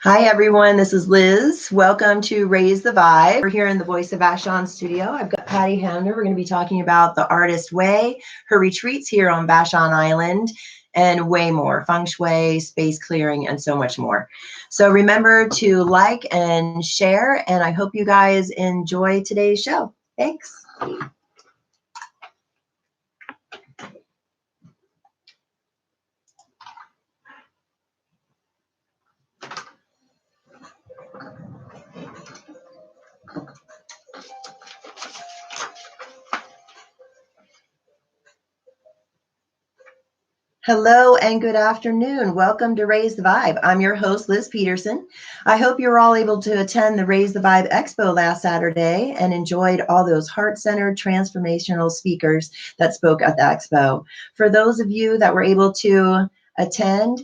Hi, everyone. This is Liz. Welcome to Raise the Vibe. We're here in the Voice of Vashon studio. I've got Pattie Hanmer. We're going to be talking about the artist way, her retreats here on Vashon Island, and way more, feng shui, space clearing, and so much more. So remember to like and share, and I hope you guys enjoy today's show. Thanks. Hello and good afternoon. Welcome to Raise the Vibe. I'm your host, Liz Peterson. I hope you're all able to attend the Raise the Vibe Expo last Saturday and enjoyed all those heart-centered transformational speakers that spoke at the expo. For those of you that were able to attend,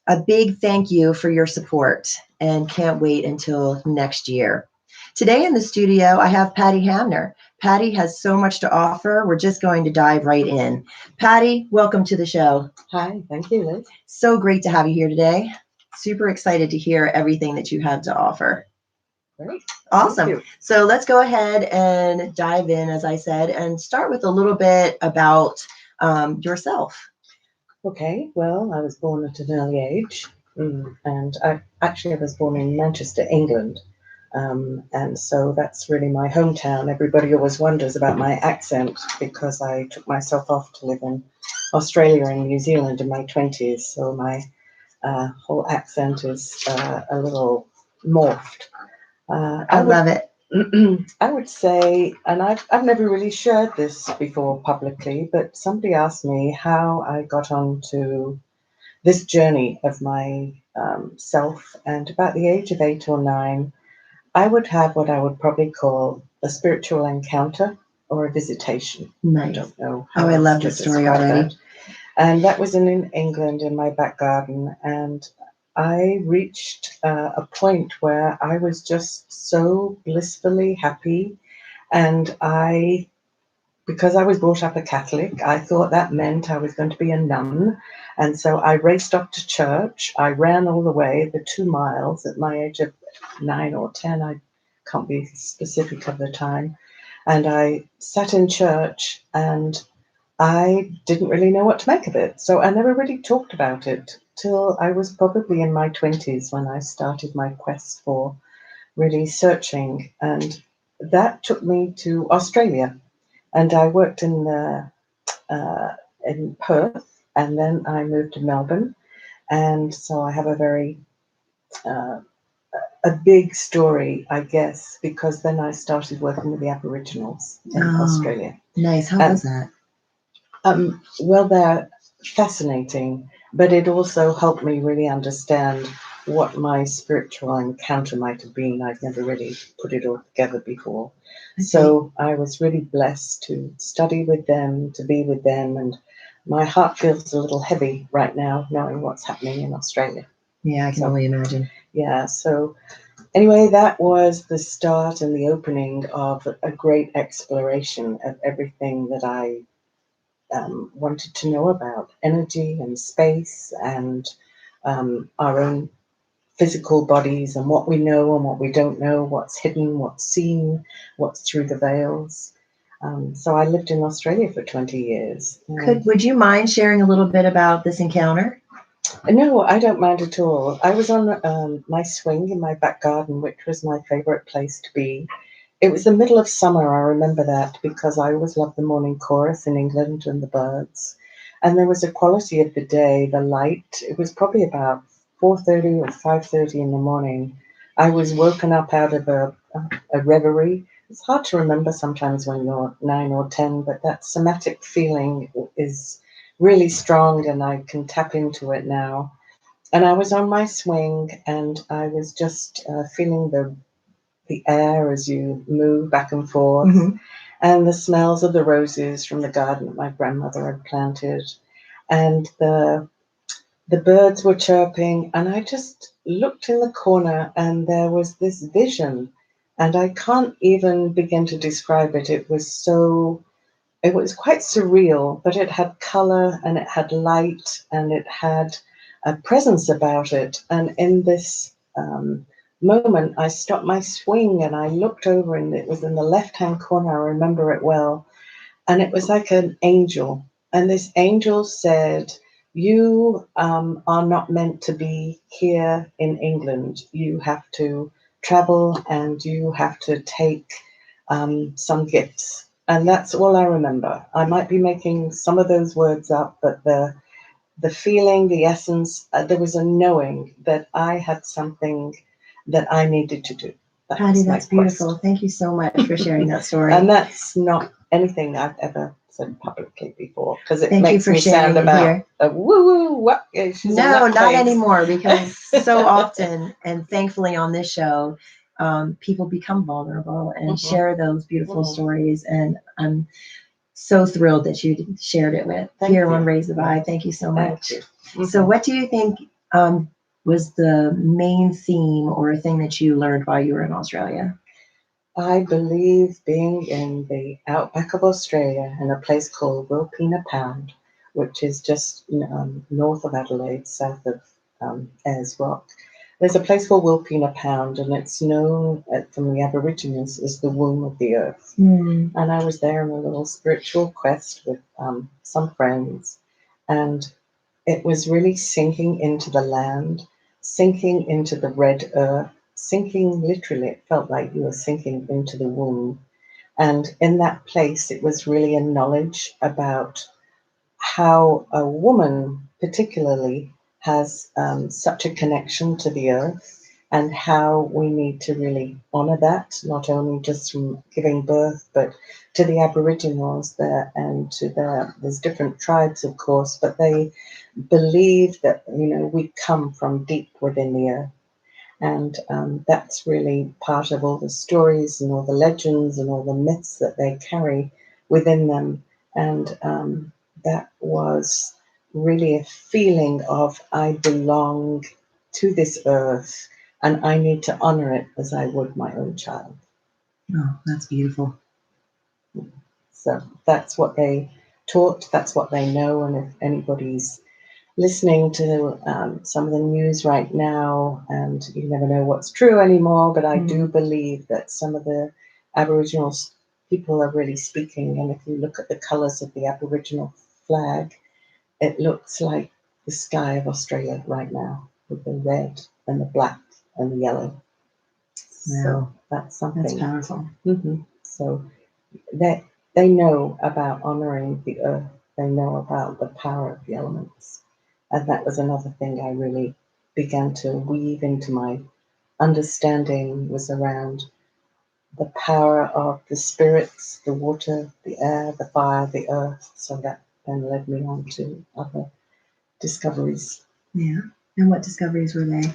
a big thank you for your support and can't wait until next year. Today in the studio, I have Pattie Hanmer. Pattie has so much to offer. We're just going to dive right in. Pattie, welcome to the show. Hi, thank you, Liz. So great to have you here today. Super excited to hear everything that you have to offer. Great. Awesome. So let's go ahead and dive in, as I said, and start with a little bit about yourself. Okay, well, I was born at an early age, and I was born in Manchester, England. And so that's really my hometown. Everybody always wonders about my accent because I took myself off to live in Australia and New Zealand in my 20s. So my whole accent is a little morphed. I love it. I would say, and I've never really shared this before publicly, but somebody asked me how I got onto this journey of my self, and about the age of 8 or 9, I would have what I would probably call a spiritual encounter or a visitation. Nice. I don't know how I love to this story describe already. that. And that was in England in my back garden, and I reached a point where I was just so blissfully happy, and because I was brought up a Catholic, I thought that meant I was going to be a nun. And so I raced off to church. I ran all the way, the 2 miles at my age of 9 or 10. I can't be specific of the time. And I sat in church and I didn't really know what to make of it. So I never really talked about it till I was probably in my 20s when I started my quest for really searching. And that took me to Australia. And I worked in Perth, and then I moved to Melbourne. And so I have a big story, I guess, because then I started working with the Aboriginals in Australia. Nice. How was that? Well, they're fascinating, but it also helped me really understand what my spiritual encounter might have been. I'd never really put it all together before. Okay. So I was really blessed to study with them, to be with them, and my heart feels a little heavy right now knowing what's happening in Australia. Yeah, I can only imagine. Yeah, so anyway, that was the start and the opening of a great exploration of everything that I wanted to know about energy and space and our own physical bodies and what we know and what we don't know, what's hidden, what's seen, what's through the veils. So I lived in Australia for 20 years. Would you mind sharing a little bit about this encounter? No, I don't mind at all. I was on my swing in my back garden, which was my favorite place to be. It was the middle of summer, I remember that, because I always loved the morning chorus in England and the birds. And there was a quality of the day, the light. It was probably about 4:30 or 5:30 in the morning. I was woken up out of a reverie. It's hard to remember sometimes when you're 9 or 10, but that somatic feeling is really strong and I can tap into it now. And I was on my swing and I was just feeling the air as you move back and forth, and the smells of the roses from the garden that my grandmother had planted, and the birds were chirping, and I just looked in the corner and there was this vision, and I can't even begin to describe it. It was quite surreal, but it had color and it had light and it had a presence about it. And in this moment, I stopped my swing and I looked over, and it was in the left-hand corner. I remember it well. And it was like an angel. And this angel said, "You are not meant to be here in England. You have to travel and you have to take some gifts." And that's all I remember. I might be making some of those words up, but the feeling, the essence, there was a knowing that I had something that I needed to do. Pattie, that's beautiful. Thank you so much for sharing that story. And that's not anything I've ever said publicly before, because it Thank you makes for me sound sharing it about here. a woo-woo, what? She's a No, not nutcase. anymore, because so often, and thankfully on this show, people become vulnerable and share those beautiful stories. And I'm so thrilled that you shared it with here on Raise the Vibe. Thank you so much. So what do you think was the main theme or a thing that you learned while you were in Australia? I believe being in the outback of Australia in a place called Wilpena Pound, which is just north of Adelaide, south of Ayers Rock. There's a place called Wilpena Pound, and it's known from the Aborigines as the womb of the earth. And I was there on a little spiritual quest with some friends, and it was really sinking into the land, sinking into the red earth, sinking literally. It felt like you were sinking into the womb. And in that place, it was really a knowledge about how a woman, particularly, has such a connection to the earth, and how we need to really honor that, not only just from giving birth, but to the Aboriginals there and to there's different tribes, of course, but they believe that, we come from deep within the earth. And that's really part of all the stories and all the legends and all the myths that they carry within them. And that was really a feeling of, I belong to this earth and I need to honor it as I would my own child. Oh, that's beautiful. So that's what they taught, that's what they know. And if anybody's listening to some of the news right now, and you never know what's true anymore, but I do believe that some of the Aboriginal people are really speaking. And if you look at the colours of the Aboriginal flag, it looks like the sky of Australia right now, with the red and the black and the yellow. Wow. So that's something. That's powerful. So they know about honouring the earth. They know about the power of the elements. And that was another thing I really began to weave into my understanding, was around the power of the spirits, the water, the air, the fire, the earth. So that then led me on to other discoveries. Yeah. And what discoveries were they?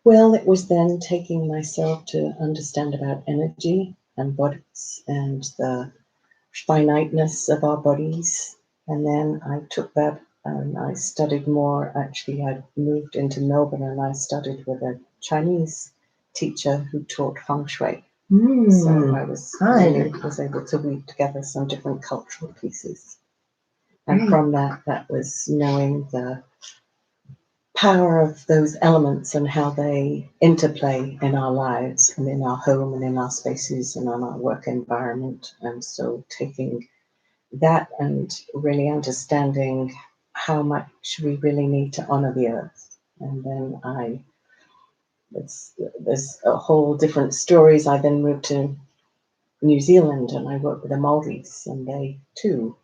Well, it was then taking myself to understand about energy and bodies and the finiteness of our bodies. And then I took that and I studied more. Actually, I moved into Melbourne and I studied with a Chinese teacher who taught feng shui. So I was able to weave together some different cultural pieces. And from that was knowing the power of those elements and how they interplay in our lives and in our home and in our spaces and on our work environment. And so taking that and really understanding how much we really need to honor the earth. And then there's a whole different stories. I then moved to New Zealand and I worked with the Maldives, and they too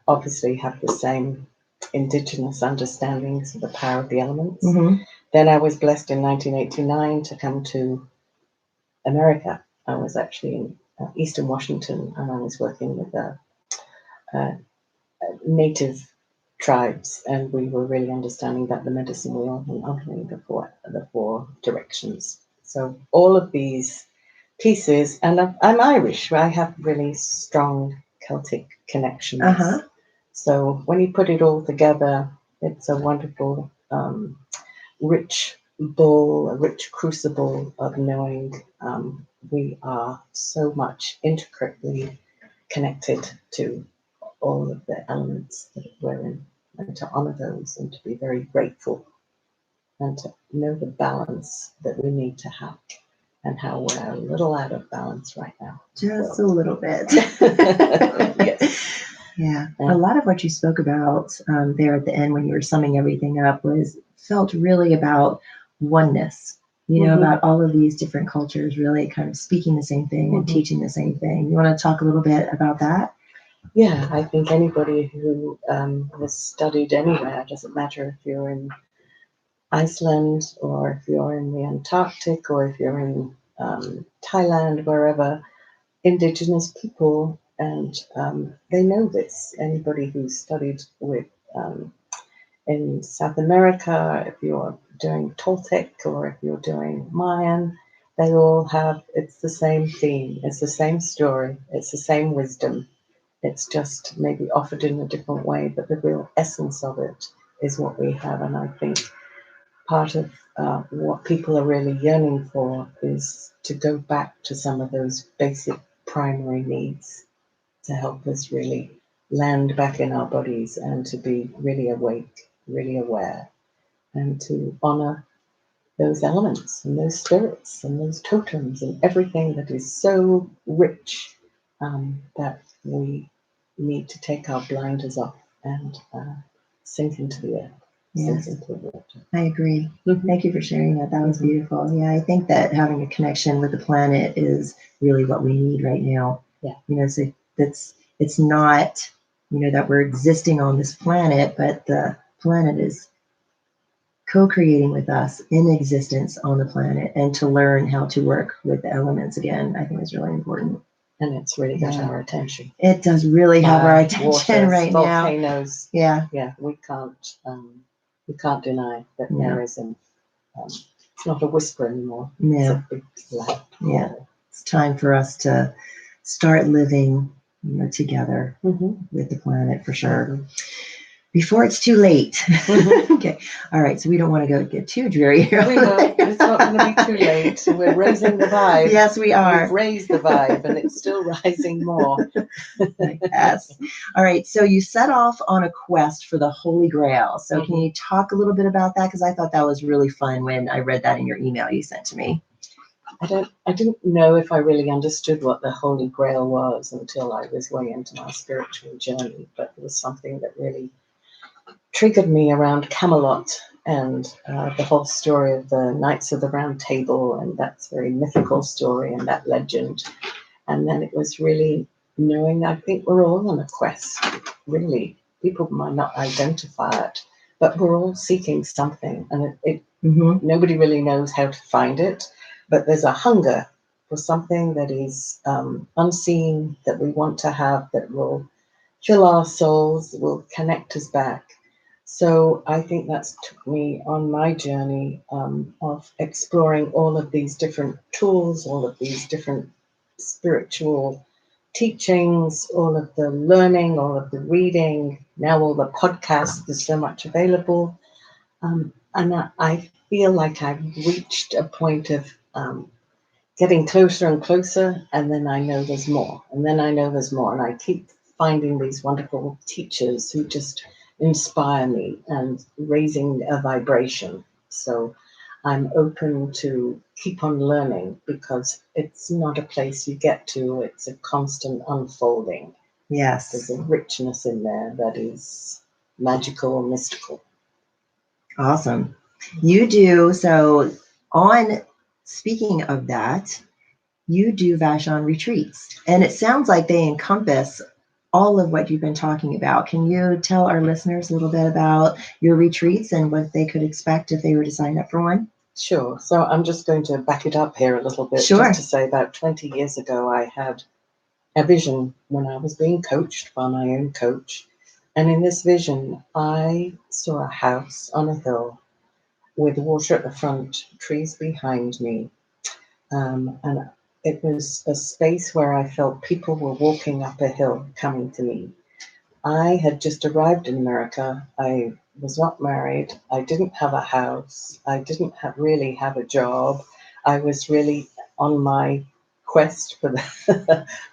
obviously have the same indigenous understandings of the power of the elements. Then I was blessed in 1989 to come to America. I was actually in Eastern Washington, and I was working with native tribes, and we were really understanding that the medicine wheel and honoring the four directions. So all of these pieces, and I'm Irish, I have really strong Celtic connections. So when you put it all together, it's a wonderful, rich bowl, a rich crucible of knowing we are so much intricately connected to all of the elements that we're in, and to honor those and to be very grateful. and to know the balance that we need to have, and how we're a little out of balance right now. Just a little bit. Yes. Yeah. A lot of what you spoke about there at the end when you were summing everything up felt really about oneness, about all of these different cultures really kind of speaking the same thing and teaching the same thing. You want to talk a little bit about that? Yeah, I think anybody who has studied anywhere, doesn't matter if you're in Iceland or if you're in the Antarctic or if you're in Thailand, wherever, indigenous people, and they know this. Anybody who's studied with in South America, if you're doing Toltec or if you're doing Mayan, they all have, it's the same theme, it's the same story, it's the same wisdom. It's just maybe offered in a different way, but the real essence of it is what we have. And I think part of what people are really yearning for is to go back to some of those basic primary needs to help us really land back in our bodies and to be really awake, really aware, and to honor those elements and those spirits and those totems and everything that is so rich, that we need to take our blinders off and sink into the earth. Yes. Sink into the water. I agree. Thank you for sharing that. That was beautiful. Yeah, I think that having a connection with the planet is really what we need right now. Yeah. So it's not, that we're existing on this planet, but the planet is co-creating with us in existence on the planet, and to learn how to work with the elements again, I think is really important. And it's really got our attention. It does really have our attention water, right volcanoes. now. Yeah, we can't deny that there isn't. It's not a whisper anymore. No. It's a big loud. Yeah. It's time for us to start living, together with the planet, for sure. Before it's too late. Okay. All right. So we don't want to get too dreary here. We won't. It's not going to be too late. We're raising the vibe. Yes, we are. We've raised the vibe, and it's still rising more. Yes. All right. So you set off on a quest for the Holy Grail. So can you talk a little bit about that? Because I thought that was really fun when I read that in your email you sent to me. I didn't know if I really understood what the Holy Grail was until I was way into my spiritual journey, but it was something that really triggered me around Camelot and the whole story of the Knights of the Round Table, and that's very mythical story and that legend. And then it was really knowing, I think we're all on a quest, really. People might not identify it, but we're all seeking something, and nobody really knows how to find it, but there's a hunger for something that is unseen, that we want to have, that will fill our souls, will connect us back. So I think that's took me on my journey of exploring all of these different tools, all of these different spiritual teachings, all of the learning, all of the reading, now all the podcasts, there's so much available. And I feel like I've reached a point of getting closer and closer, and then I know there's more, and then I know there's more, and I keep finding these wonderful teachers who just inspire me and raising a vibration. So I'm open to keep on learning, because it's not a place you get to, it's a constant unfolding. Yes. There's a richness in there that is magical and mystical. Awesome. You do. So speaking of that, you do vashon retreats, and it sounds like they encompass all of what you've been talking about. Can you tell our listeners a little bit about your retreats and what they could expect if they were to sign up for one? Sure. So I'm just going to back it up here a little bit. Sure. Just to say, about 20 years ago, I had a vision when I was being coached by my own coach. And in this vision, I saw a house on a hill with water at the front, trees behind me. And it was a space where I felt people were walking up a hill coming to me. I had just arrived in America. I was not married. I didn't have a house. I didn't really have a job. I was really on my quest for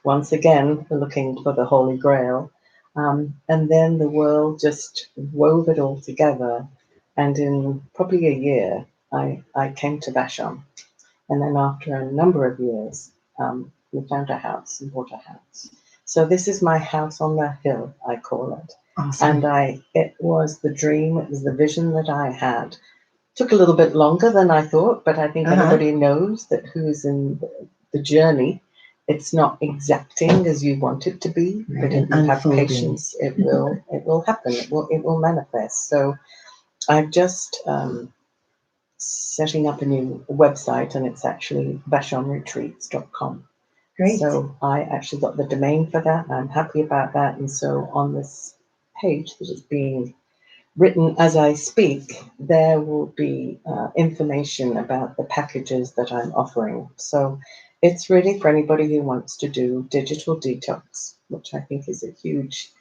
once again, looking for the Holy Grail. And then the world just wove it all together. And in probably a year, I came to Vashon. And then after a number of years, we found a house and bought a house. So this is my house on the hill, I call it. Awesome. And it was the dream, it was the vision that I had. Took a little bit longer than I thought, but I think everybody knows that who's in the journey, it's not exacting as you want it to be, Right, but if you have unfolding. patience, it will happen. It will manifest. So I've just setting up a new website, and it's actually vashonretreats.com. Great. So I actually got the domain for that. I'm happy about that. And so on this page that is being written as I speak, there will be information about the packages that I'm offering. So it's really for anybody who wants to do digital detox, which I think is a huge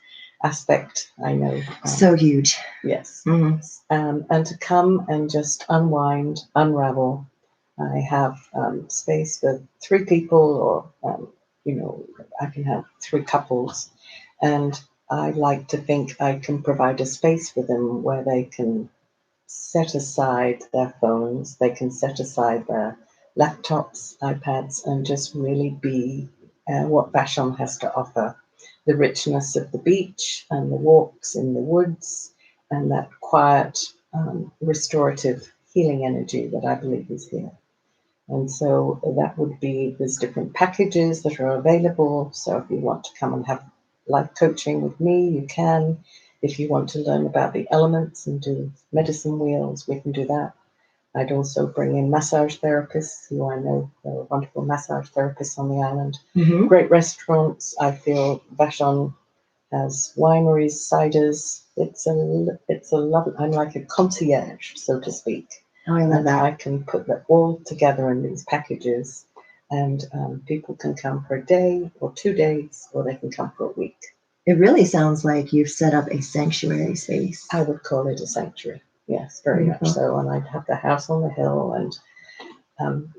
aspect. I know. So huge. Yes. Mm-hmm. And to come and just unwind, unravel. I have space for 3 people, or, I can have 3 couples. And I like to think I can provide a space for them where they can set aside their phones, they can set aside their laptops, iPads, and just really be what Vashon has to offer. The richness of the beach and the walks in the woods and that quiet, restorative healing energy that I believe is here. And so that would be, there's different packages that are available. So if you want to come and have life coaching with me, you can. If you want to learn about the elements and do medicine wheels, we can do that. I'd also bring in massage therapists who I know there are wonderful massage therapists on the island. Mm-hmm. Great restaurants. I feel Vashon has wineries, ciders. It's a lovely, I'm like a concierge, so to speak. Oh, I love that. I can put that all together in these packages, and people can come for a day or 2 days, or they can come for a week. It really sounds like you've set up a sanctuary space. I would call it a sanctuary. Yes, very much so. And I'd have the house on the hill, and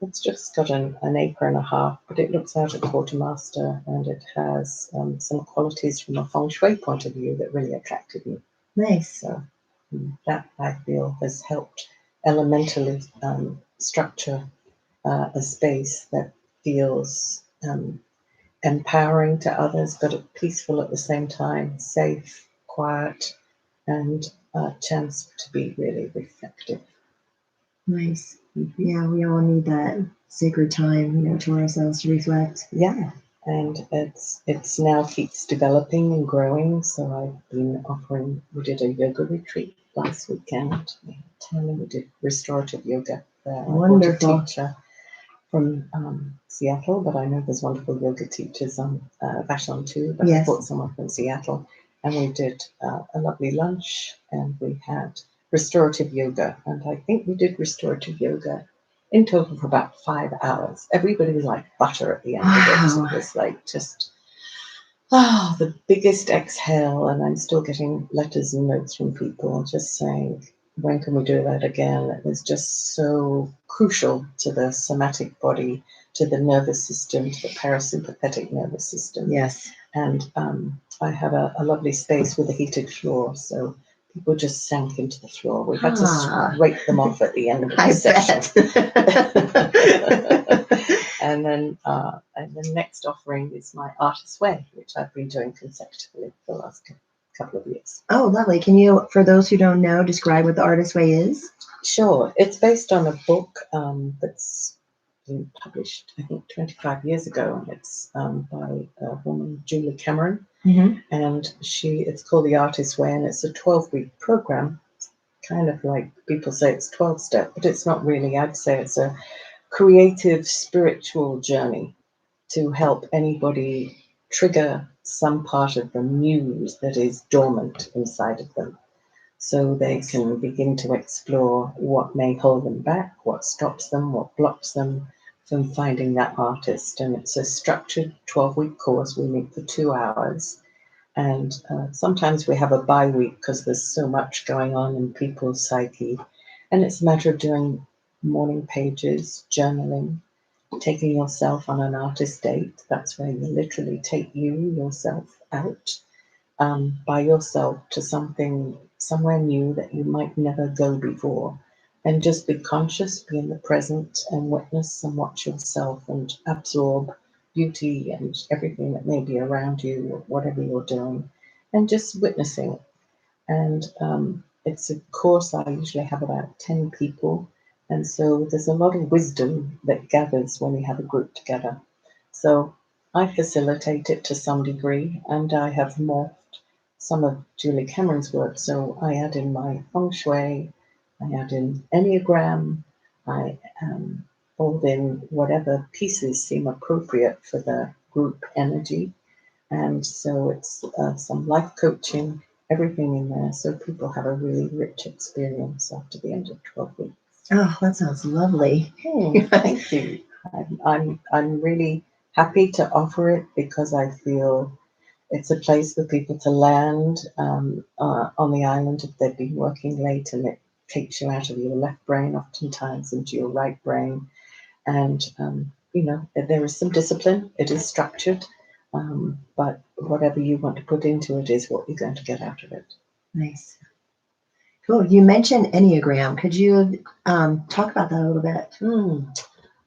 it's just got an acre and a half, but it looks out at Quartermaster, and it has some qualities from a feng shui point of view that really attracted me. Nice. So that I feel has helped elementally structure a space that feels empowering to others, but peaceful at the same time, safe, quiet, and a chance to be really reflective. Nice. Mm-hmm. Yeah, we all need that sacred time, to ourselves to reflect. Yeah, and it's now keeps developing and growing. So I've been offering. We did a yoga retreat last weekend. We did restorative yoga. Wonderful. I brought a teacher from Seattle, but I know there's wonderful yoga teachers on Vashon too. But yes. I brought someone from Seattle, and we did a lovely lunch, and we had restorative yoga. And I think we did restorative yoga in total for about 5 hours. Everybody was like butter at the end of it. It was like just, the biggest exhale. And I'm still getting letters and notes from people just saying, when can we do that again? It was just so crucial to the somatic body, to the nervous system, to the parasympathetic nervous system. Yes. And I have a lovely space with a heated floor, so people just sank into the floor. We had to scrape them off at the end of the session. And then the next offering is my Artist's Way, which I've been doing consecutively for the last couple of years. Oh, lovely. Can you, for those who don't know, describe what the Artist's Way is? Sure. It's based on a book that's been published, I think, 25 years ago. It's by a woman, Julie Cameron. Mm-hmm. And it's called The Artist's Way, and it's a 12-week program. Kind of like people say it's 12-step, but it's not really. I'd say it's a creative, spiritual journey to help anybody trigger some part of the muse that is dormant inside of them, so they can begin to explore what may hold them back, what stops them, what blocks them from finding that artist. And it's a structured 12-week course. We meet for 2 hours. And sometimes we have a bi-week because there's so much going on in people's psyche. And it's a matter of doing morning pages, journaling, taking yourself on an artist date. That's where you literally take yourself out by yourself to something somewhere new that you might never go before. And just be conscious, be in the present, and witness and watch yourself and absorb beauty and everything that may be around you, or whatever you're doing, and just witnessing. And it's a course I usually have about 10 people. And so there's a lot of wisdom that gathers when we have a group together. So I facilitate it to some degree, and I have morphed some of Julie Cameron's work. So I add in my feng shui, I add in Enneagram, I fold in whatever pieces seem appropriate for the group energy. And so it's some life coaching, everything in there. So people have a really rich experience after the end of 12 weeks. Oh, that sounds lovely. Thank you. I'm really happy to offer it because I feel it's a place for people to land on the island if they've been working late, and it takes you out of your left brain oftentimes into your right brain. And, there is some discipline, it is structured, but whatever you want to put into it is what you're going to get out of it. Nice. Cool. You mentioned Enneagram. Could you talk about that a little bit?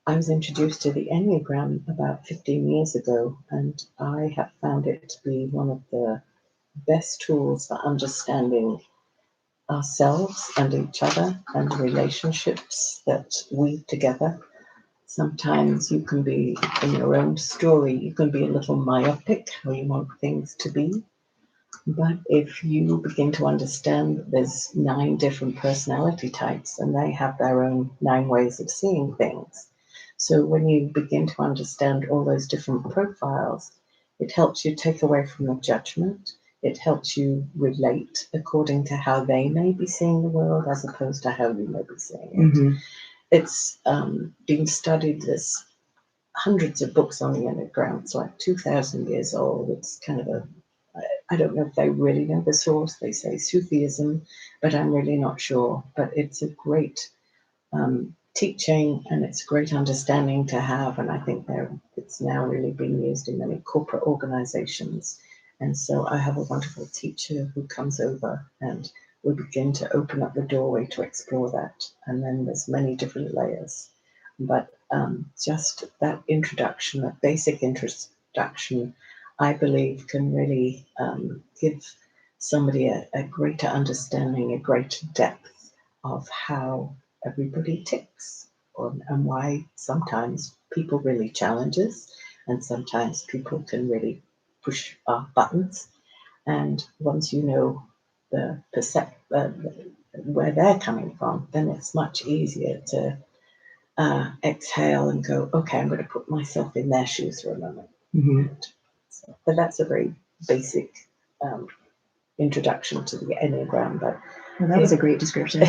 I was introduced to the Enneagram about 15 years ago, and I have found it to be one of the best tools for understanding ourselves and each other and the relationships that weave together. Sometimes you can be in your own story, you can be a little myopic how you want things to be. But if you begin to understand that there's 9 different personality types and they have their own 9 ways of seeing things. So when you begin to understand all those different profiles, it helps you take away from the judgment. It helps you relate according to how they may be seeing the world as opposed to how you may be seeing it. Mm-hmm. It's been studied. There's hundreds of books on the Enneagram. It's like 2,000 years old. It's kind of I don't know if they really know the source. They say Sufism, but I'm really not sure. But it's a great teaching, and it's a great understanding to have. And I think it's now really being used in many corporate organizations. And so I have a wonderful teacher who comes over, and we begin to open up the doorway to explore that. And then there's many different layers. But just that introduction, that basic introduction, I believe can really give somebody a greater understanding, a greater depth of how everybody ticks, and why sometimes people really challenge us, and sometimes people can really push our buttons. And once you know the where they're coming from, then it's much easier to exhale and go, okay, I'm going to put myself in their shoes for a moment. Mm-hmm. But that's a very basic introduction to the Enneagram. But well, that was a great description.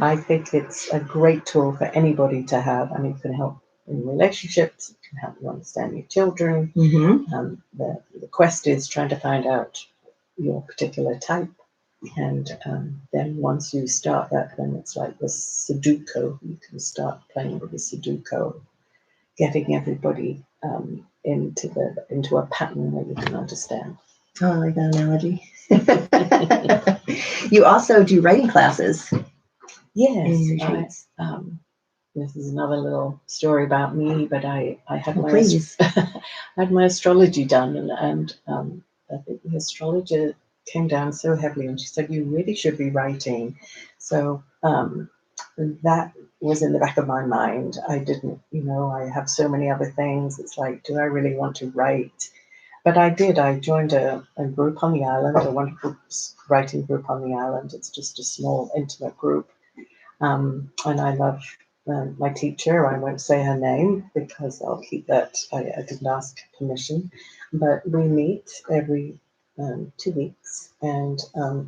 I think it's a great tool for anybody to have. I mean, it can help in relationships, it can help you understand your children. Mm-hmm. The quest is trying to find out your particular type. And then once you start that, then it's like the Sudoku. You can start playing with the Sudoku, getting everybody into a pattern that you can understand. Oh, I like that analogy. You also do writing classes. Yes. This is another little story about me, but I had had my astrology done, and I think the astrologer came down so heavily, and she said, "You really should be writing." So that was in the back of my mind. I didn't, I have so many other things. It's like, do I really want to write? But I did. I joined a group on the island, a wonderful writing group on the island. It's just a small, intimate group. And I love my teacher. I won't say her name because I'll keep that. I didn't ask permission. But we meet every 2 weeks, and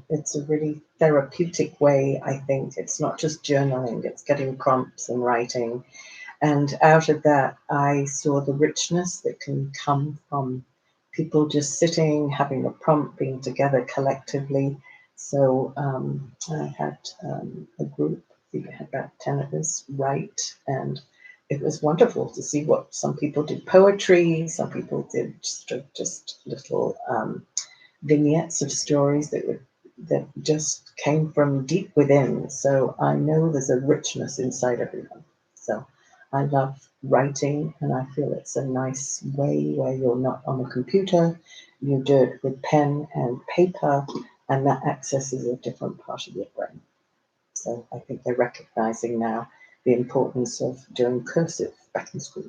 it's a really therapeutic way, I think. It's not just journaling, it's getting prompts and writing. And out of that, I saw the richness that can come from people just sitting, having a prompt, being together collectively. So I had a group, we had about 10 of us write, and it was wonderful to see what some people did poetry, some people did just little vignettes of stories that would that just came from deep within. So I know there's a richness inside everyone. So I love writing, and I feel it's a nice way where you're not on a computer. You do it with pen and paper, and that accesses a different part of your brain. So I think they're recognizing now the importance of doing cursive back in school.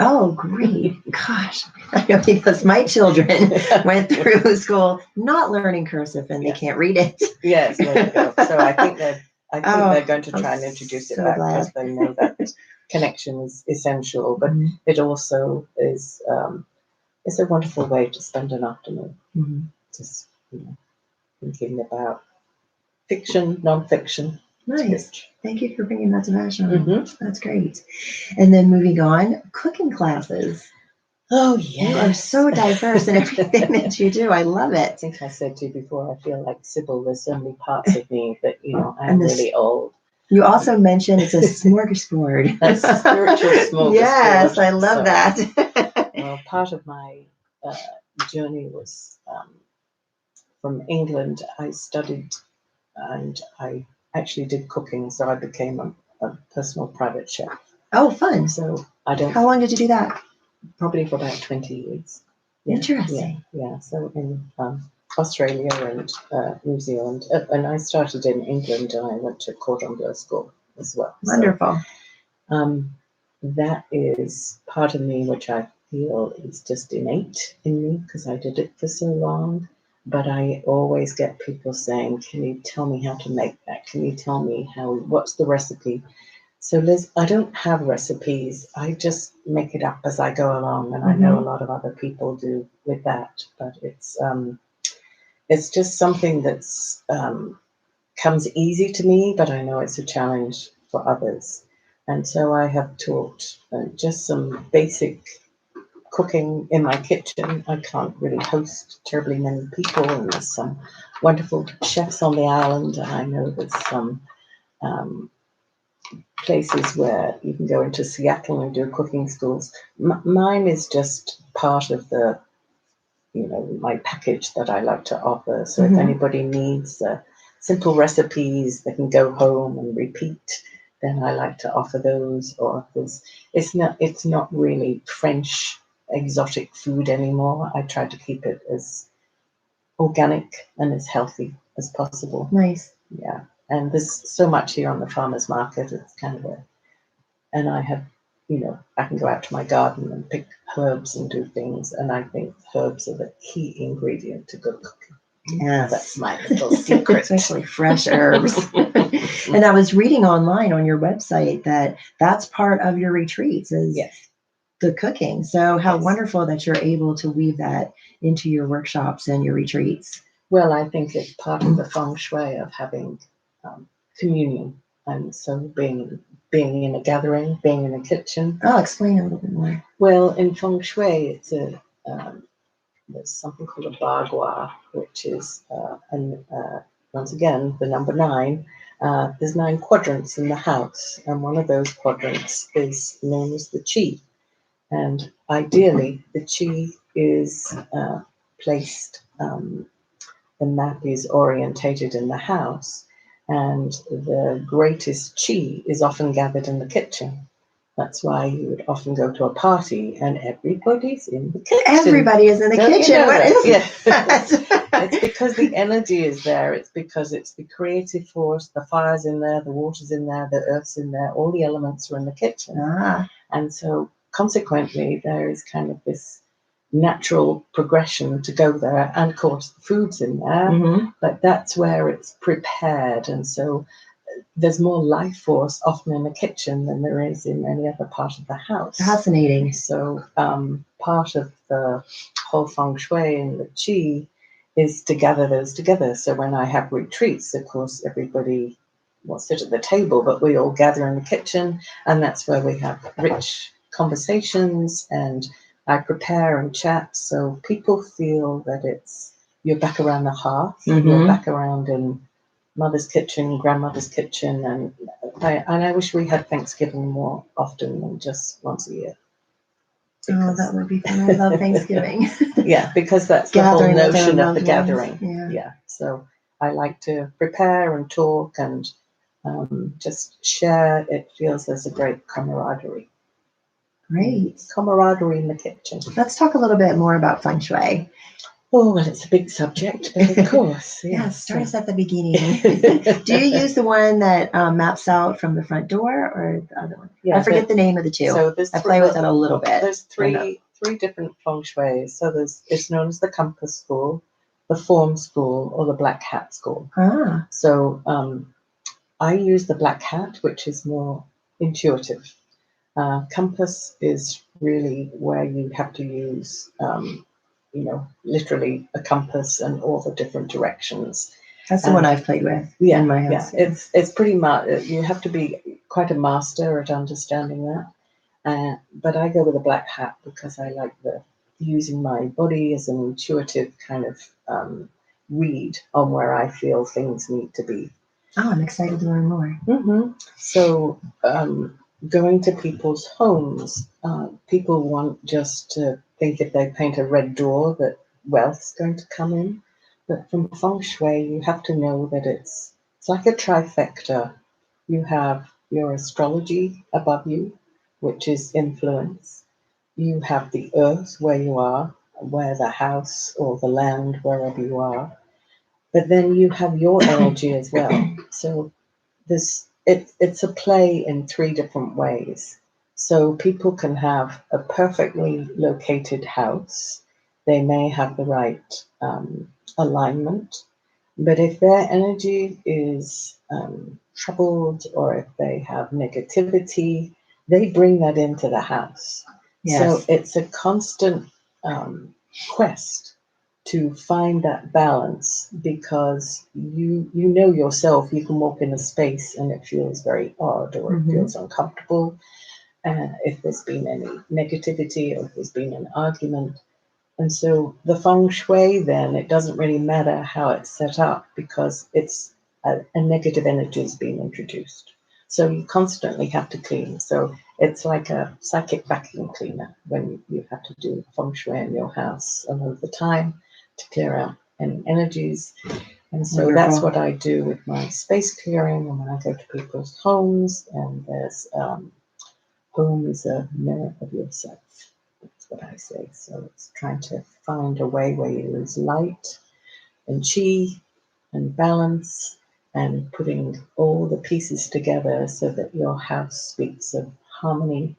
Oh, great. Gosh, I know, because my children went through school not learning cursive and they Yes. can't read it. Yes, there you go. So I think they're going to try I'm and introduce it so back glad. because they know that connection is essential. But Mhm. it also is it's a wonderful way to spend an afternoon. Mhm. Just thinking about fiction, non-fiction. Nice. Thank you for bringing that to Vashon. Mhm. That's great. And then moving on, cooking classes. Oh You are yes. so diverse in everything that you do. I love I it. think I said to you before, I feel like Sybil, there's so many parts of me that, I'm And this, really old. you also mentioned it's a smorgasbord. A spiritual smorgasbord. Yes, I love So, that. Well, part of my journey was from England. I studied and I actually did cooking, so I became a personal private chef. Oh, fun. So I don't, How long did you do that? probably for about 20 years. Yeah, Interesting. Yeah. So in Australia and New Zealand, and I started in England, and I went to Cordon Bleu school as well. Wonderful. So, that is part of me which I feel is just innate in me because I did it for so long. But I always get people saying, "Can you tell me how to make that? Can you tell me what's the recipe?" So Liz, I don't have recipes. I just make it up as I go along, and I know a lot of other people do with that. But it's just something that's comes easy to me, but I know it's a challenge for others. And so I have taught just some basic cooking in my kitchen. I can't really host terribly many people, and there's some wonderful chefs on the island, and I know there's some um, places where you can go into Seattle and do cooking schools. Mine is just part of the, my package that I like to offer. So if anybody needs simple recipes, they can go home and repeat. Then I like to offer those. Or if it's not really French exotic food anymore. I try to keep it as organic and as healthy as possible. Nice. Yeah. And there's so much here on the farmers market. It's kind of and I have, I can go out to my garden and pick herbs and do things. And I think herbs are the key ingredient to good cooking. Yes. That's my little secret. Especially fresh herbs. And I was reading online on your website that that's part of your retreats is the cooking. So how wonderful that you're able to weave that into your workshops and your retreats. Well, I think it's part of the feng shui of having communion. And so being in a gathering, being in a kitchen. I'll explain a little bit more. Well, in feng shui, it's there's something called a bagua, which is, once again, the number 9. There's 9 quadrants in the house, and one of those quadrants is known as the chi. And ideally, the chi is placed, the map is orientated in the house, and the greatest chi is often gathered in the kitchen. That's why you would often go to a party and everybody's in the kitchen. Everybody is in the kitchen. What is that? It's because the energy is there. It's because it's the creative force. The fire's in there, the water's in there, the earth's in there. All the elements are in the kitchen. And so consequently, there is kind of this natural progression to go there. And of course, the food's in there, but that's where it's prepared. And so there's more life force often in the kitchen than there is in any other part of the house. Fascinating. So part of the whole feng shui and the chi is to gather those together. So when I have retreats, of course, everybody will sit at the table, but we all gather in the kitchen, and that's where we have rich conversations, and I prepare and chat so people feel that you're back around the hearth, you're back around in mother's kitchen, grandmother's kitchen, and I wish we had Thanksgiving more often than just once a year. Oh, that would be fun. I love Thanksgiving. Yeah, because that's the whole notion of the gathering. Yeah. So I like to prepare and talk and just share. It feels there's a great camaraderie. Great. Camaraderie in the kitchen. Let's talk a little bit more about feng shui. Oh, well, it's a big subject, but of course. Yeah, start us at the beginning. Do you use the one that maps out from the front door or the other one? Yeah, I forget the name of the two. So I play with it a little bit. There's three different feng shuis. So it's known as the compass school, the form school, or the black hat school. Ah. So I use the black hat, which is more intuitive. Compass is really where you have to use, literally a compass and all the different directions. That's the one I've played with in my house. Yeah. It's pretty much, you have to be quite a master at understanding that. But I go with a black hat because I like using my body as an intuitive kind of read on where I feel things need to be. Oh, I'm excited to learn more. Mm-hmm. So going to people's homes, people want just to think if they paint a red door that wealth's going to come in. But from feng shui, you have to know that it's like a trifecta. You have your astrology above you, which is influence. You have the earth where you are, where the house or the land, wherever you are. But then you have your energy as well. So it's a play in three different ways. So people can have a perfectly located house. They may have the right alignment, but if their energy is troubled or if they have negativity, they bring that into the house. Yes. So it's a constant quest to find that balance, because you know yourself, you can walk in a space and it feels very odd or it feels uncomfortable. If there's been any negativity or if there's been an argument. And so the feng shui, then, it doesn't really matter how it's set up because it's a negative energy is being introduced. So you constantly have to clean. So it's like a psychic vacuum cleaner when you have to do feng shui in your house a lot of the time to clear out any energies. And so that's what I do with my space clearing and when I go to people's homes. And there's home is a mirror of yourself. That's what I say. So it's trying to find a way where you use light and chi and balance and putting all the pieces together so that your house speaks of harmony.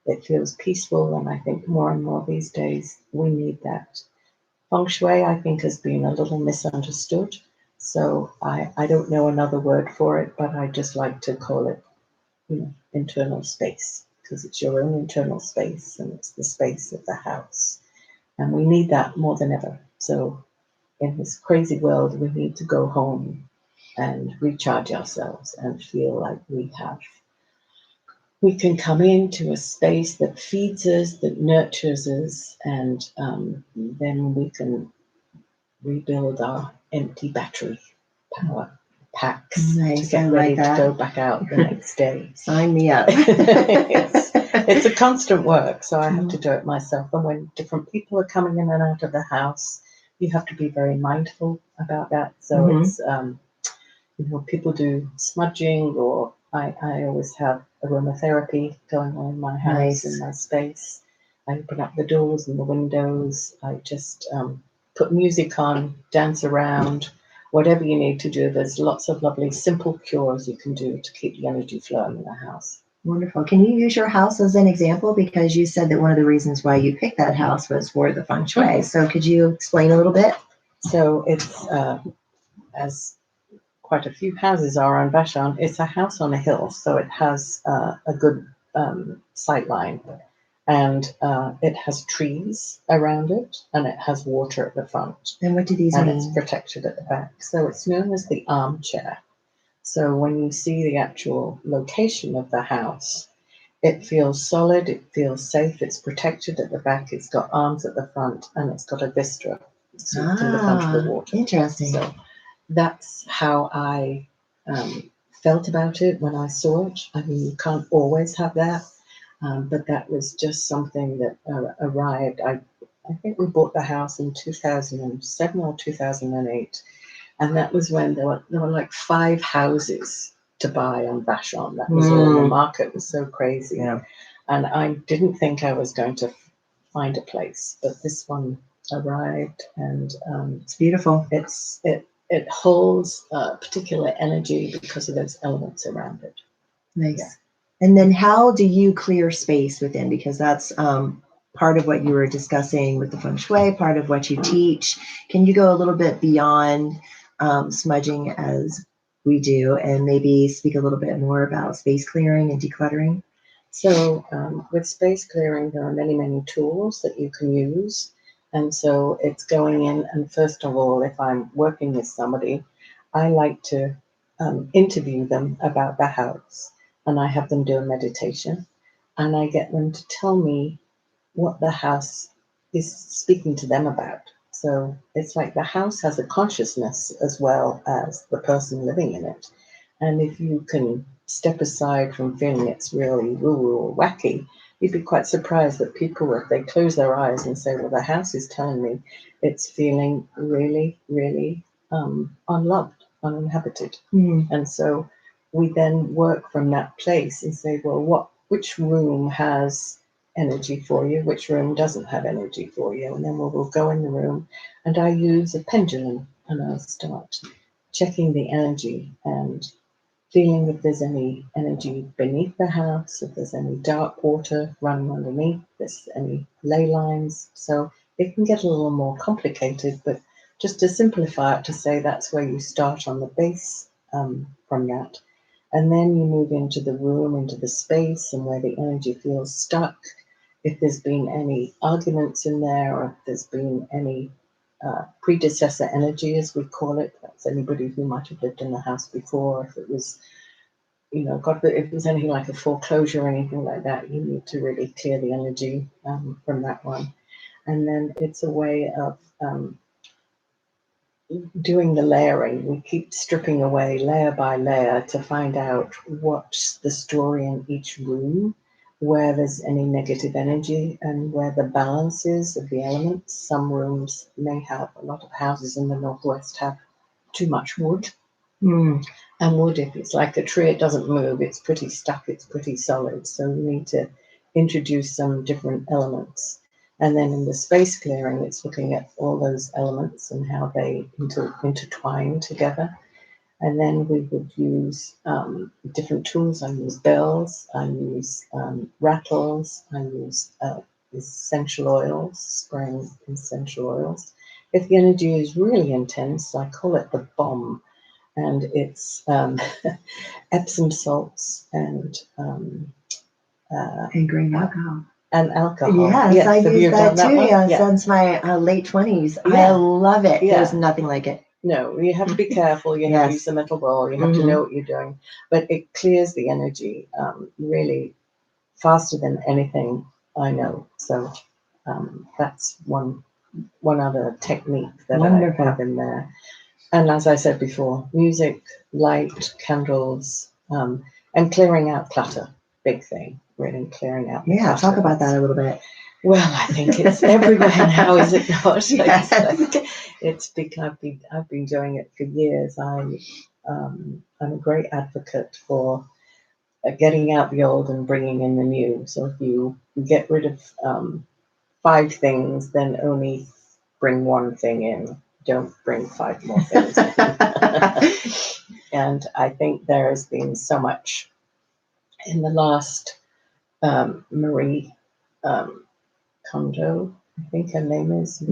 It feels peaceful, and I think more and more these days we need that. Feng shui, I think, has been a little misunderstood. So I don't know another word for it, but I just like to call it, internal space, because it's your own internal space and it's the space of the house. And we need that more than ever. So in this crazy world, we need to go home and recharge ourselves and feel like we can come into a space that feeds us, that nurtures us, and then we can rebuild our empty battery power packs to get ready to go back out the next day. Sign me up. It's a constant work, so I have to do it myself. And when different people are coming in and out of the house, you have to be very mindful about that. So it's, people do smudging, or I always have aromatherapy going on in my house, in my space. I open up the doors and the windows. I just put music on, dance around, whatever you need to do. There's lots of lovely, simple cures you can do to keep the energy flowing in the house. Wonderful. Can you use your house as an example? Because you said that one of the reasons why you picked that house was for the feng shui. So could you explain a little bit? So it's, as quite a few houses are on Vashon, it's a house on a hill. So it has a good sight line. And it has trees around it, and it has water at the front. And what do these mean? And it's protected at the back. So it's known as the armchair. So when you see the actual location of the house, it feels solid, it feels safe, it's protected at the back, it's got arms at the front, and it's got a vista to the front of the water. Interesting. So that's how I felt about it when I saw it. I mean, you can't always have that. But that was just something that arrived. I think we bought the house in 2007 or 2008. And that was when there were like 5 houses to buy on Vashon. That was all. The market was so crazy. Yeah. And I didn't think I was going to find a place, but this one arrived, and It's beautiful. it holds a particular energy because of those elements around it. Nice. Yeah. And then how do you clear space within? Because that's part of what you were discussing with the feng shui, part of what you teach. Can you go a little bit beyond smudging as we do, and maybe speak a little bit more about space clearing and decluttering? So with space clearing, there are many, many tools that you can use. And so it's going in, and first of all, if I'm working with somebody, I like to interview them about the house, and I have them do a meditation, and I get them to tell me what the house is speaking to them about. So it's like the house has a consciousness as well as the person living in it. And if you can step aside from feeling it's really woo-woo or wacky, you'd be quite surprised that people, if they close their eyes and say, well, the house is telling me it's feeling really, really unloved, uninhabited. And so we then work from that place and say, well, which room has energy for you, which room doesn't have energy for you, and then we'll go in the room, and I use a pendulum, and I'll start checking the energy and feeling if there's any energy beneath the house, if there's any dark water running underneath, if there's any ley lines. So it can get a little more complicated, but just to simplify it, to say that's where you start on the base from that. And then you move into the room, into the space, and where the energy feels stuck. If there's been any arguments in there, or if there's been any predecessor energy, as we call it, that's anybody who might have lived in the house before. If it was, God, if there's anything like a foreclosure or anything like that, you need to really clear the energy from that one. And then it's a way of doing the layering. We keep stripping away layer by layer to find out what's the story in each room, where there's any negative energy, and where the balance is of the elements. Some rooms may have, a lot of houses in the Northwest have too much wood. And wood, if it's like a tree, it doesn't move, it's pretty stuck, it's pretty solid. So you need to introduce some different elements. And then in the space clearing, it's looking at all those elements and how they intertwine together. And then we would use different tools. I use bells, I use rattles, I use essential oils, spraying essential oils. If the energy is really intense, I call it the bomb. And it's Epsom salts and grain alcohol. And alcohol. Yes, I use that too. Yeah. Since my late 20s. Yeah. I love it. Yeah. There's nothing like it. No, you have to be careful. You have to use a metal bowl. You have to know what you're doing. But it clears the energy really faster than anything I know. So that's one other technique that I have in there. And as I said before, music, light, candles, and clearing out clutter. Big thing, really clearing out. Yeah, talk about that a little bit. Well, I think it's everywhere now, is it not? Yes. I've been doing it for years. I'm a great advocate for getting out the old and bringing in the new. So if you get rid of 5 things, then only bring 1 thing in. Don't bring 5 more things in. And I think there has been so much in the last Marie Kondo, I think her name is.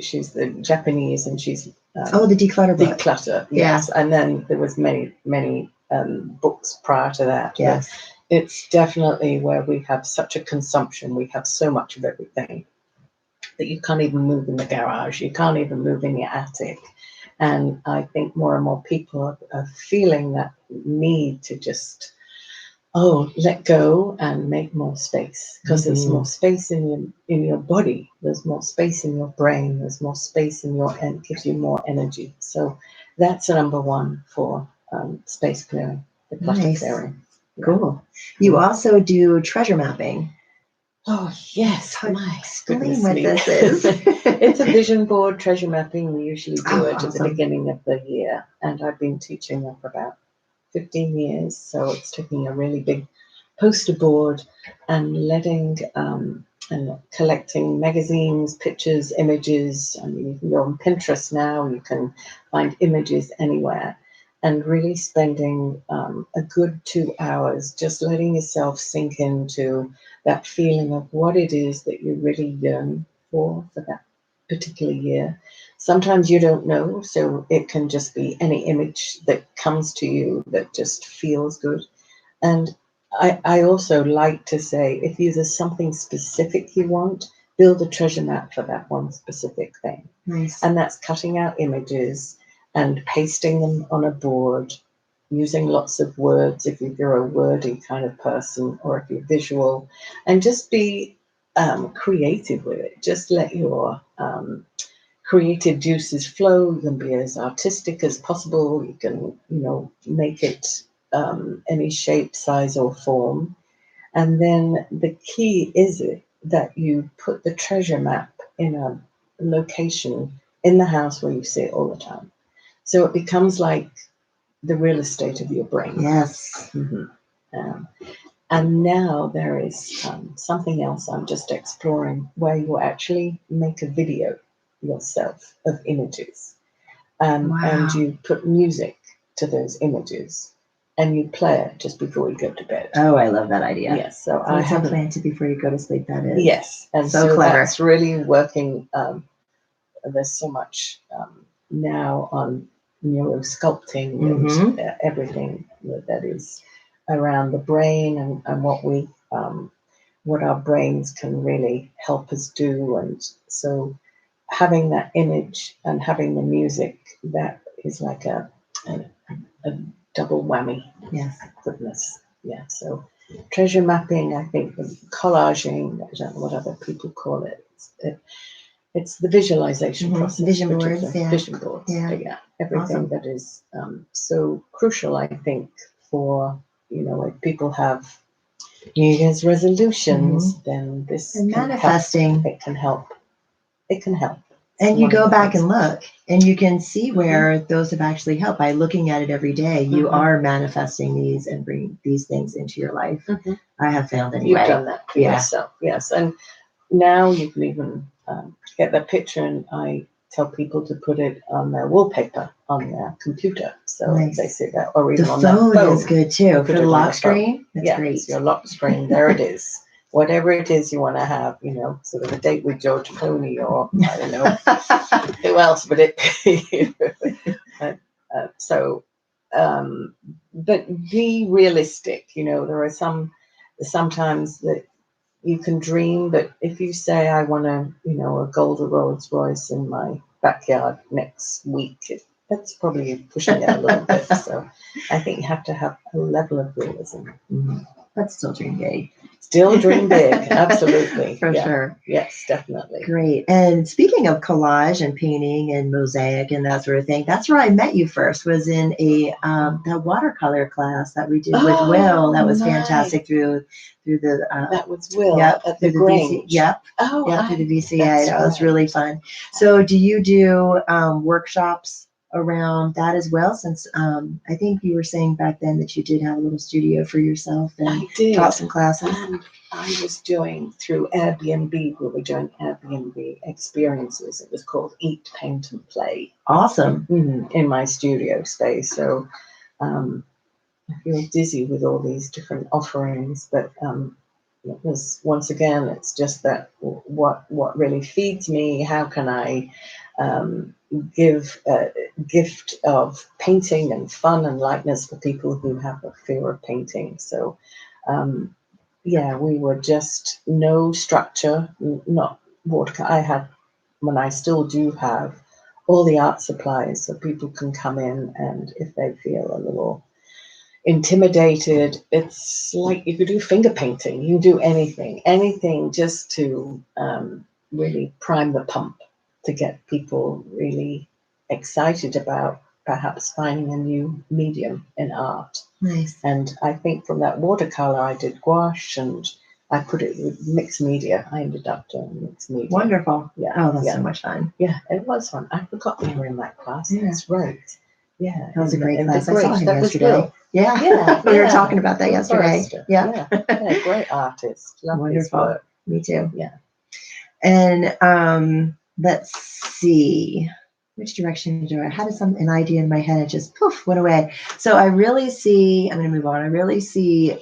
She's the Japanese, and she's the declutter book. Declutter, yes. Yeah. And then there was many books prior to that. Yes, but it's definitely where we have such a consumption. We have so much of everything that you can't even move in the garage. You can't even move in your attic. And I think more and more people are feeling that need to just let go and make more space, because there's more space in your body, there's more space in your brain, there's more space in your and gives you more energy. So that's the number 1 for space clearing, the clutter clearing. Cool. You also do treasure mapping. Oh, yes. Explain what this is. It's a vision board, treasure mapping. We usually do it at the Awesome. beginning of the year. And I've been teaching them for about 15 years. So it's taking a really big poster board and and collecting magazines, pictures, images. I mean, you can go on Pinterest now, you can find images anywhere, and really spending a good 2 hours just letting yourself sink into that feeling of what it is that you really yearn for that particular year. Sometimes you don't know, so it can just be any image that comes to you that just feels good. And I also like to say, if there's something specific you want, build a treasure map for that one specific thing. Nice. And that's cutting out images and pasting them on a board, using lots of words if you're a wordy kind of person, or if you're visual, and just be creative with it. Just let your creative juices flow. You can be as artistic as possible. You can, make it any shape, size, or form. And then the key is that you put the treasure map in a location in the house where you see it all the time. So it becomes like the real estate of your brain. Yes. Mm-hmm. And now there is something else I'm just exploring, where you actually make a video yourself of images, Wow. and you put music to those images, and you play it just before you go to bed. Oh, I love that idea. Yes, so I have planted before you go to sleep. That is. Yes, and so clever. That's really working. There's so much now on neurosculpting and everything that is around the brain, and what our brains can really help us do. And so having that image and having the music, that is like a double whammy. Yes. Goodness. Yeah. So treasure mapping, I think, collaging, I don't know what other people call it. It's the visualization process. Vision boards. Yeah. Vision boards. Yeah. Everything Awesome. that is so crucial, I think, for, if people have New Year's resolutions, then this And can manifesting. Help. It can help. It can help. And you go back and look, and you can see where those have actually helped by looking at it every day. You are manifesting these and bringing these things into your life. I have found anyway. You've done that for yourself, yes. And now you can even get that picture, and I tell people to put it on their wallpaper on their computer, so they see that, or even on their phone. The phone is good too for the lock screen. That's great. It's your lock screen. There it is. Whatever it is you want to have, sort of a date with George Clooney, or I don't know who else would it be. But be realistic. There are sometimes that you can dream, but if you say, I want a golden Rolls Royce in my backyard next week, that's probably pushing it a little bit. So I think you have to have a level of realism. But still dream big. Still dream big, absolutely. For sure. Yes, definitely. Great. And speaking of collage and painting and mosaic and that sort of thing, that's where I met you first, was in that watercolor class that we did with Will. That was fantastic through the that was Will at the Grange. Through the VCA. That was really fun. So do you do workshops around that as well, since I think you were saying back then that you did have a little studio for yourself and taught some classes? I was doing through Airbnb. We were doing Airbnb experiences. It was called Eat, Paint and Play. Awesome. In my studio space. So I feel dizzy with all these different offerings, but it was, once again, it's just that what really feeds me. How can I give a gift of painting and fun and lightness for people who have a fear of painting? So we were just no structure, not water. I had, when I still do have, all the art supplies, so people can come in, and if they feel a little intimidated, it's like you could do finger painting, you can do anything just to really prime the pump, to get people really excited about perhaps finding a new medium in art. Nice. And I think from that watercolor, I did gouache, and I put it with mixed media. I ended up doing mixed media. Wonderful. Yeah. Oh, that's yeah. so much fun. Yeah, it was fun. I forgot you were in that class. Yeah. That's right. Yeah. That was a great class. I saw him that yesterday. Was Will. Yeah. Yeah. We were talking about that yesterday. Yeah. Yeah. Great artist. Love his Wonderful. work. Me too. Yeah. And let's see. Which direction do I had an idea in my head, it just poof went away. So I really see, I'm going to move on. I really see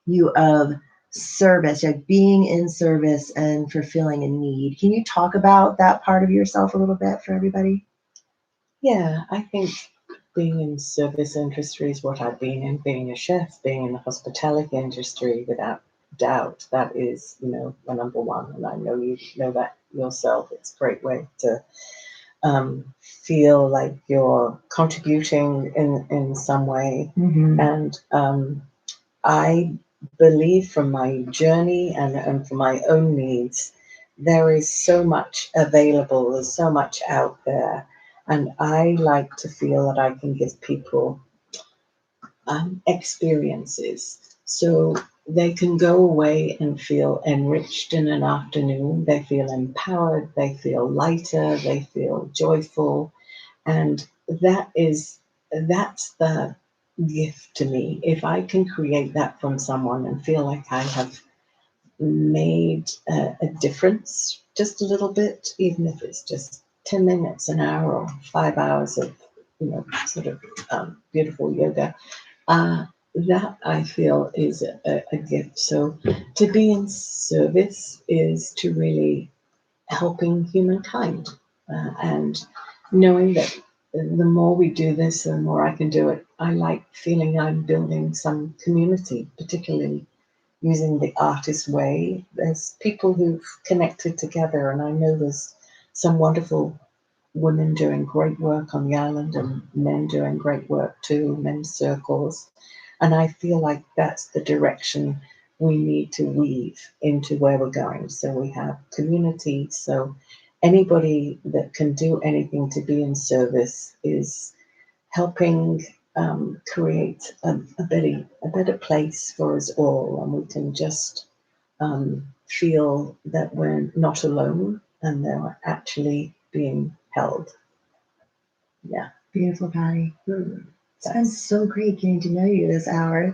you of service, like being in service and fulfilling a need. Can you talk about that part of yourself a little bit for everybody? Yeah, I think being in service industry is what I've been in, being a chef, being in the hospitality industry, without doubt, that is, the number one. And I know you know that yourself. It's a great way to feel like you're contributing in some way. Mm-hmm. And I believe from my journey and for my own needs, there is so much available, there's so much out there. And I like to feel that I can give people experiences. So they can go away and feel enriched in an afternoon. They feel empowered. They feel lighter. They feel joyful. And that's the gift to me. If I can create that from someone and feel like I have made a difference just a little bit, even if it's just 10 minutes, an hour, or 5 hours of, sort of beautiful yoga, that I feel is a gift. So to be in service is to really helping humankind, and knowing that the more we do this, the more I can do it. I like feeling I'm building some community, particularly using the artist way. There's people who've connected together, and I know there's some wonderful women doing great work on the island and men doing great work too, men's circles. And I feel like that's the direction we need to weave into where we're going. So we have community. So anybody that can do anything to be in service is helping create a better place for us all. And we can just feel that we're not alone and they're actually being held. Yeah. Beautiful, Pattie. It's been That's so great getting to know you this hour.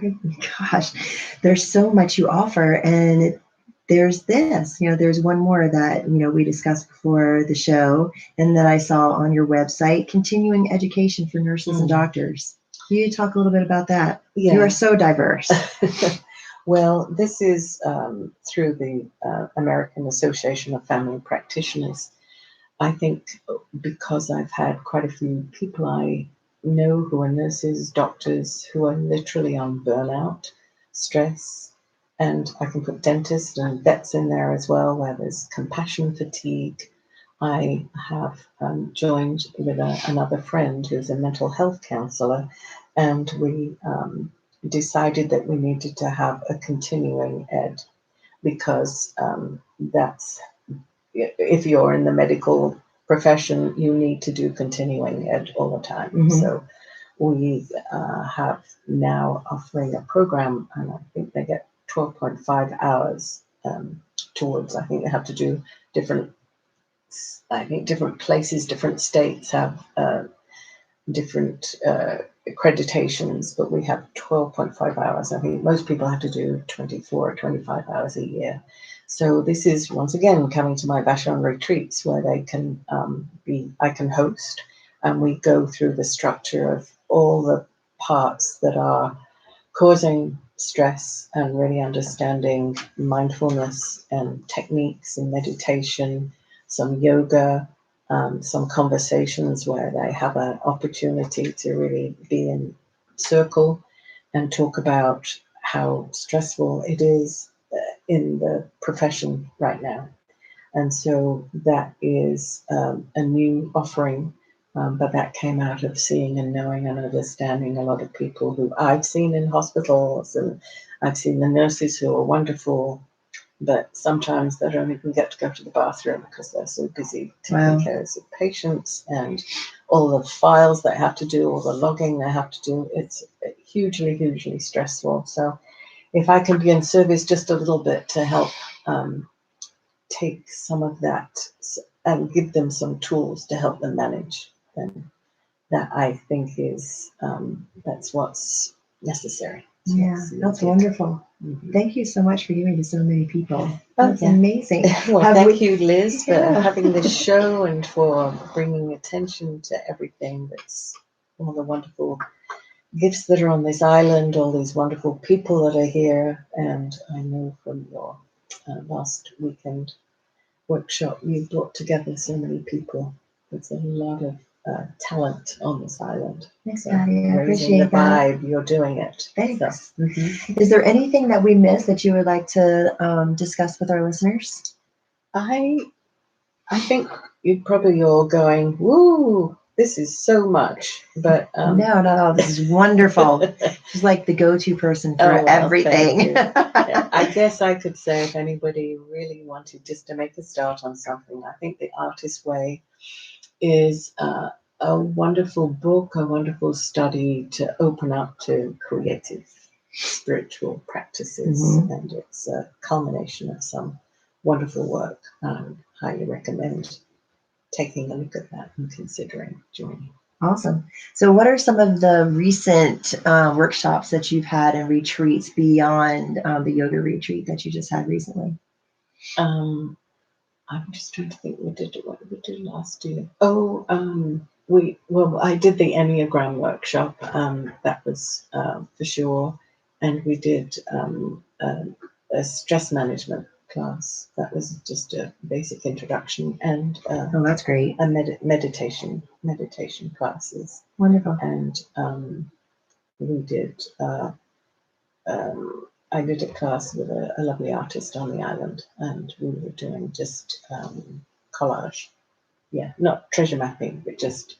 Gosh, there's so much you offer, and there's this. There's one more that we discussed before the show, and that I saw on your website: continuing education for nurses and doctors. Can you talk a little bit about that? Yeah. You are so diverse. Well, this is through the American Association of Family Practitioners. I think because I've had quite a few people I know who are nurses, doctors, who are literally on burnout, stress, and I can put dentists and vets in there as well, where there's compassion fatigue. I have joined with another friend who's a mental health counselor, and we decided that we needed to have a continuing ed, because that's, if you're in the medical profession, you need to do continuing ed all the time. Mhm. So we have now offering a program, and I think they get 12.5 hours towards. I think they have to do different places, different states have different accreditations, but we have 12.5 hours. I think most people have to do 24 or 25 hours a year. So this is, once again, coming to my vashon retreats, where they can I can host, and we go through the structure of all the parts that are causing stress, and really understanding mindfulness and techniques and meditation, some yoga, some conversations where they have an opportunity to really be in circle and talk about how stressful it is in the profession right now. And so that is a new offering, but that came out of seeing and knowing and understanding a lot of people who I've seen in hospitals, and I've seen the nurses who are wonderful, but sometimes they don't even get to go to the bathroom because they're so busy taking care of patients and all the files they have to do, all the logging they have to do. It's hugely, hugely stressful. So if I can be in service just a little bit to help take some of that and give them some tools to help them manage, then that I think is that's what's necessary. Yeah, that's wonderful. Mm-hmm. Thank you so much for giving to so many people. That's amazing. Well, thank you, Liz, for having this show and for bringing attention to everything that's all the wonderful gifts that are on this island, all these wonderful people that are here. And I know from your last weekend workshop, you brought together so many people. There's a lot of talent on this island. Thanks, Pattie. I Raising the appreciate that. vibe, you're doing it. Thanks. So, Is there anything that we missed that you would like to discuss with our listeners? I think you're probably all going, woo, this is so much. But No, not at all. This is wonderful. She's like the go-to person for everything. I guess I could say if anybody really wanted just to make a start on something, I think The Artist's Way is a wonderful book, a wonderful study to open up to creative spiritual practices. And it's a culmination of some wonderful work. I would highly recommend taking a look at that and considering joining. Awesome. So what are some of the recent workshops that you've had and retreats beyond the yoga retreat that you just had recently? I'm just trying to think what we did last year. I did the Enneagram workshop. That was for sure. And we did a stress management class. That was just a basic introduction, and that's great. A meditation classes. Wonderful. And we did. I did a class with a lovely artist on the island, and we were doing just collage. Yeah, not treasure mapping, but just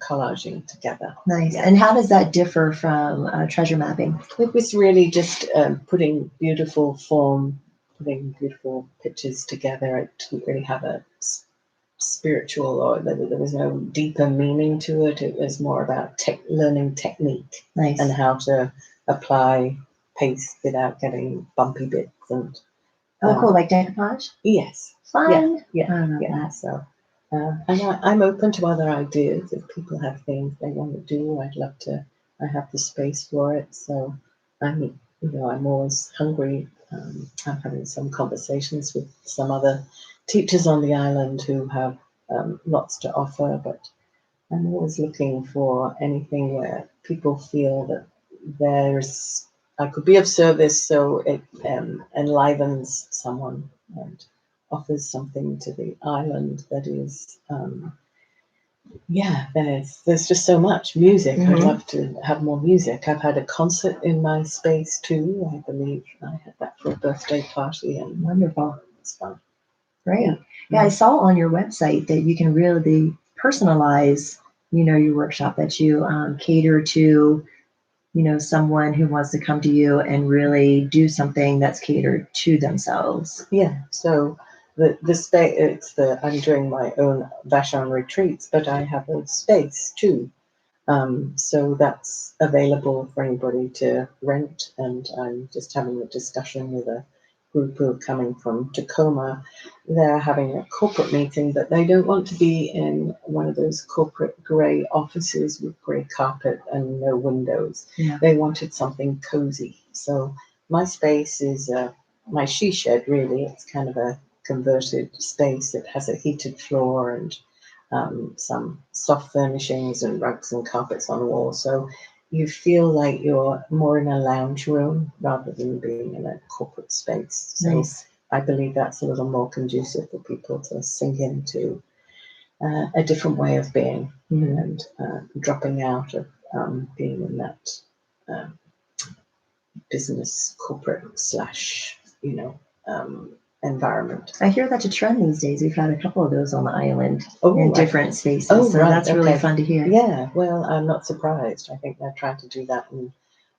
collaging together. Nice. Yeah. And how does that differ from treasure mapping? It was really just putting beautiful form, putting beautiful pictures together. It didn't really have a spiritual, or there was no deeper meaning to it. It was more about learning technique. Nice. And how to apply paste without getting bumpy bits. And cool, like decoupage? Yes. Fun. Yeah. So, and I'm open to other ideas. If people have things they want to do, I'd love to. I have the space for it. So I'm always hungry. I'm having some conversations with some other teachers on the island who have lots to offer, but I'm always looking for anything where people feel that I could be of service, so it enlivens someone and offers something to the island that is, there's just so much music. I'd love to have more music. I've had a concert in my space too. I believe I had that for a birthday party, and wonderful. It's fun. Great. Yeah, I saw on your website that you can really personalize, your workshop, that you cater to, someone who wants to come to you and really do something that's catered to themselves. Yeah. So the space, I'm doing my own vashon retreats, but I have a space too. So that's available for anybody to rent, and I'm just having a discussion with a group who are coming from Tacoma. They're having a corporate meeting, but they don't want to be in one of those corporate grey offices with grey carpet and no windows. Yeah. They wanted something cozy. So my space is my she shed, really. It's kind of a converted space. It has a heated floor and some soft furnishings and rugs and carpets on the wall. So you feel like you're more in a lounge room rather than being in a corporate space. So nice. I believe that's a little more conducive for people to sink into a different way of being and dropping out of being in that business corporate / environment. I hear that's a trend these days. We've had a couple of those on the island in different spaces. So right, that's really fun to hear. Yeah, well, I'm not surprised. I think they're trying to do that in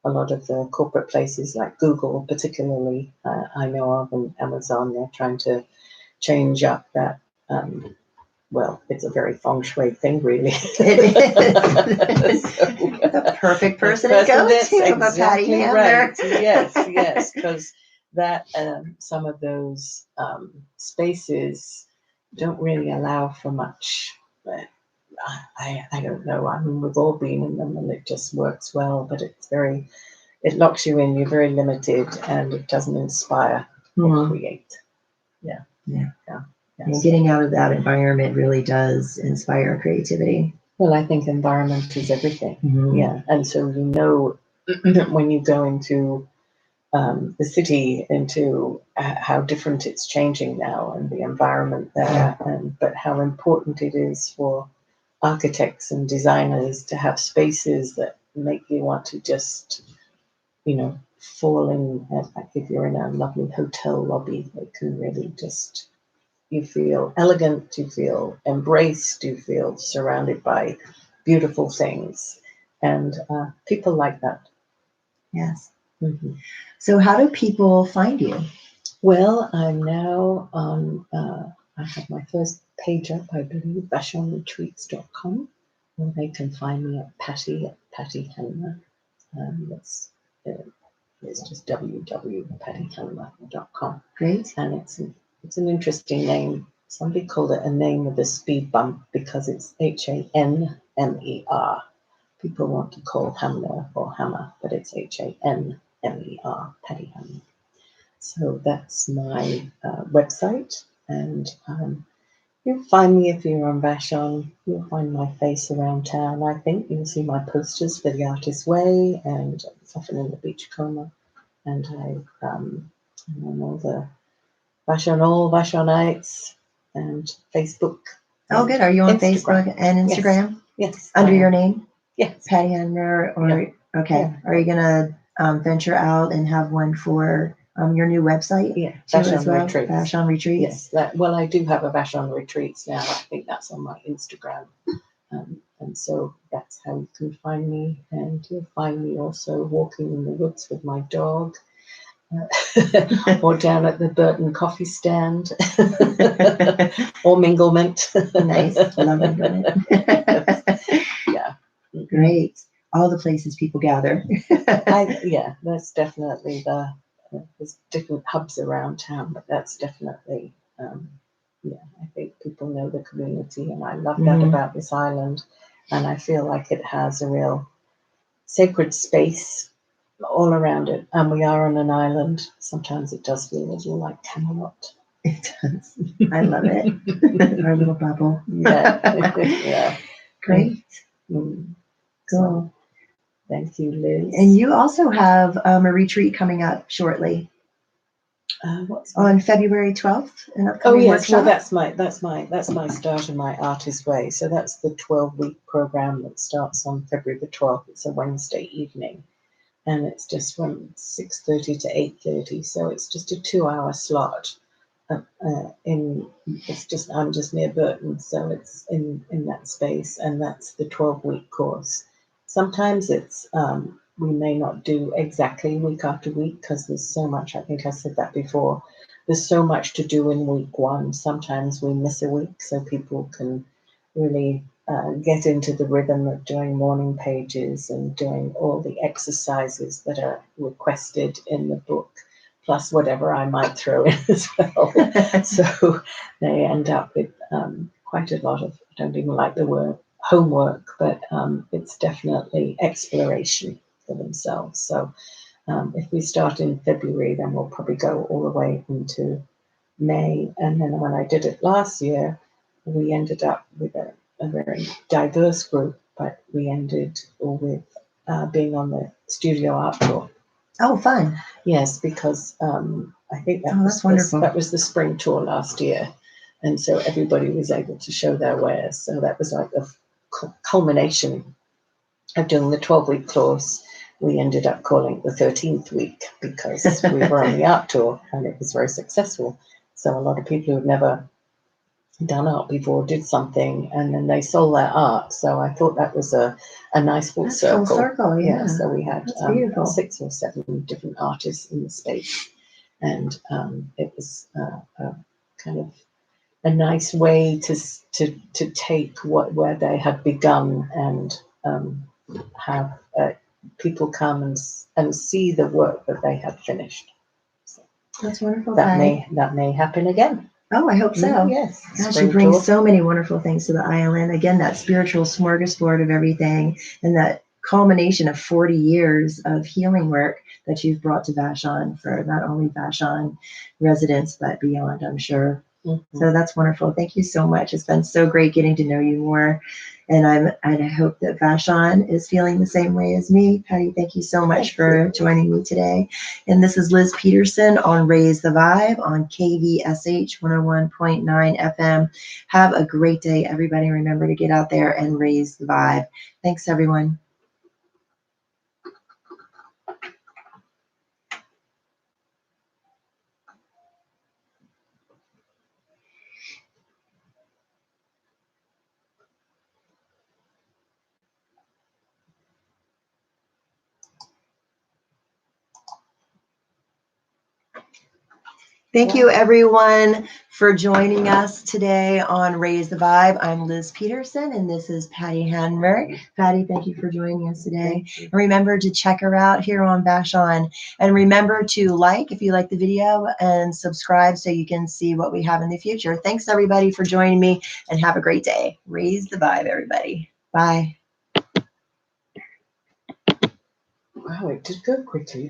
a lot of the corporate places like Google, particularly, I know of, and Amazon. They're trying to change up that well, it's a very feng shui thing, really. It is. The perfect person to go that's to, exactly Pattie Hanmer. right. Yes, because that some of those spaces don't really allow for much. But I don't know. I mean, we've all been in them, and it just works well. But it locks you in. You're very limited, and it doesn't inspire or create. Yeah. And getting out of that environment really does inspire creativity. Well, I think environment is everything. Yeah, and so when you go into the city, into how different it's changing now, and the environment there, but how important it is for architects and designers to have spaces that make you want to just, fall in. Like if you're in a lovely hotel lobby, it can really just. You feel elegant, you feel embraced, you feel surrounded by beautiful things. And people like that. Yes. So how do people find you? Well, I'm now on, I have my first page up, I believe, vashonretreats.com, or they can find me at Pattie Hanmer. It's just www.pattiehanmer.com. Great. And it's an interesting name. Somebody called it a name with a speed bump because it's Hanmer. People want to call Hamner or Hammer, but it's Hanmer, Pattie Hanmer. So that's my website, and you'll find me if you're on Vashon. You'll find my face around town. I think you'll see my posters for the Artist's Way and often in the Beachcomber. And I'm on all the Vashonites and Facebook. Oh, good. Are you on Instagram. Facebook and Instagram? Yes. Under your name? Yes. Pattie Hanmer, or okay. Yeah. Are you gonna venture out and have one for your new website? Yeah, Vashon Retreats. Vashon Retreats. Yes. Well, I do have a Vashon Retreats now. I think that's on my Instagram. And so that's how you can find me. And you'll find me also walking in the woods with my dog. Or down at the Burton coffee stand. Or Minglement. Nice. Love Minglement. Yeah. Great. All the places people gather. That's definitely there's different hubs around town, but that's definitely, I think people know the community, and I love that about this island. And I feel like it has a real sacred space all around it. And we are on an island. Sometimes it does feel a little like Camelot. It does. I love it. Our little bubble. Yeah. Great. Cool. So, thank you, Liz. And you also have a retreat coming up shortly. On February 12th, an upcoming workshop. Well, that's my start of my Artist's Way. So that's the 12-week program that starts on February the 12th. It's a Wednesday evening, and it's just from 6:30 to 8:30. So it's just a 2-hour slot. I'm just near Burton, so it's in that space, and that's the 12-week course. Sometimes it's we may not do exactly week after week because there's so much. I think I said that before. There's so much to do in week one. Sometimes we miss a week, so people can really get into the rhythm of doing morning pages and doing all the exercises that are requested in the book, plus whatever I might throw in as well. So they end up with quite a lot of, I don't even like the word homework, but it's definitely exploration for themselves. So if we start in February, then we'll probably go all the way into May. And then when I did it last year, we ended up with a very diverse group, but we ended with being on the studio art tour. Oh, fun. Yes, because I think that's wonderful. That was the spring tour last year. And so everybody was able to show their wares. So that was like the culmination of doing the 12-week course. We ended up calling it the 13th week because we were on the art tour and it was very successful. So a lot of people who'd never done art before did something and then they sold their art. So I thought that was a nice full circle. Full circle, yeah. So we had 6 or 7 different artists in the space. And it was a kind of a nice way to take where they had begun and have people come and see the work that they had finished. So That's wonderful. That may happen again. Oh, I hope so. Yes. Gosh, you bring so many wonderful things to the island. Again, that spiritual smorgasbord of everything, and that culmination of 40 years of healing work that you've brought to Vashon for not only Vashon residents, but beyond, I'm sure. Mm-hmm. So that's wonderful. Thank you so much. It's been so great getting to know you more. And I hope that Vashon is feeling the same way as me. Patty, thank you so much for joining me today. And this is Liz Peterson on Raise the Vibe on KVSH 101.9 FM. Have a great day, everybody. Remember to get out there and raise the vibe. Thanks, everyone. Thank you, everyone, for joining us today on Raise the Vibe. I'm Liz Peterson, and this is Pattie Hanmer. Patty, thank you for joining us today. And remember to check her out here on Vashon. And remember to like if you like the video and subscribe so you can see what we have in the future. Thanks, everybody, for joining me, and have a great day. Raise the Vibe, everybody. Bye. Wow, it did go quickly, didn't it?